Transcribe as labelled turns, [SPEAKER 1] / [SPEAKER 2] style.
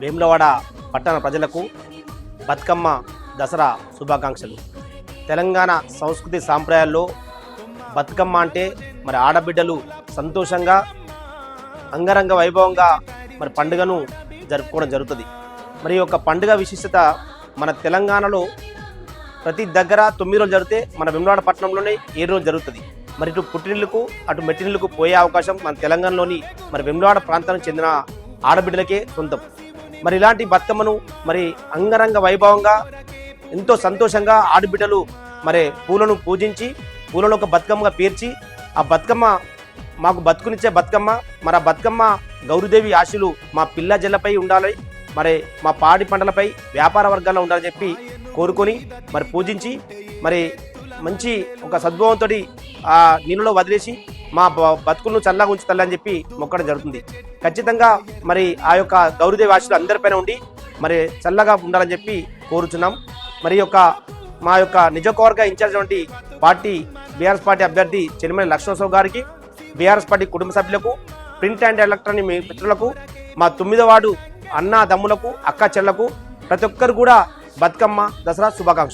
[SPEAKER 1] వేములవాడ పట్టణ ప్రజలకు బతుకమ్మ దసరా శుభాకాంక్షలు. తెలంగాణ సంస్కృతి సాంప్రదాయాల్లో బతుకమ్మ అంటే మరి ఆడబిడ్డలు సంతోషంగా అంగరంగ వైభవంగా మరి పండుగను జరుపుకోవడం జరుగుతుంది. మరి యొక్క పండుగ విశిష్టత మన తెలంగాణలో ప్రతి దగ్గర 9 రోజులు జరిగితే మన వేములవాడ పట్టణంలోనే 7 రోజులు జరుగుతుంది. మరి ఇటు పుట్టినిల్లుకు అటు మెట్టినిల్లుకు పోయే అవకాశం మన తెలంగాణలోని మరి వేములవాడ ప్రాంతానికి చెందిన ఆడబిడ్డలకే సొంతం. మరి ఇలాంటి బతుకమ్మను మరి అంగరంగ వైభవంగా ఎంతో సంతోషంగా ఆడబిడ్డలు మరి పూలను పూజించి పూలను ఒక బతుకమ్మగా పేర్చి ఆ బతుకమ్మ మాకు బతుకునిచ్చే బతుకమ్మ, మరి ఆ బతుకమ్మ గౌరీదేవి ఆశీలు మా పిల్ల జల్లపై ఉండాలి, మరి మా పాడి పంటలపై వ్యాపార వర్గాల్లో ఉండాలని చెప్పి కోరుకొని మరి పూజించి మరి మంచి ఒక సద్భావంతో ఆ నీళ్ళలో వదిలేసి మా బతుకులను చల్లగా ఉంచుతాలని చెప్పి మొక్కడం జరుగుతుంది. ఖచ్చితంగా మరి ఆ యొక్క గౌరీదేవి ఆశీలు అందరిపైన ఉండి మరి చల్లగా ఉండాలని చెప్పి కోరుచున్నాం. మరి యొక్క మా యొక్క నిజవర్గ ఇన్ఛార్జ్ వంటి పార్టీ బీఆర్ఎస్ పార్టీ అభ్యర్థి చెలిమేని లక్ష్మణరావు గారికి, బీఆర్ఎస్ పార్టీ కుటుంబ సభ్యులకు, ప్రింట్ అండ్ ఎలక్ట్రానిక్ మిత్రులకు, మా 9వ వార్డు అన్న దమ్ములకు, అక్క చెల్లకు ప్రతి ఒక్కరు కూడా బతుకమ్మ దసరా శుభాకాంక్షలు.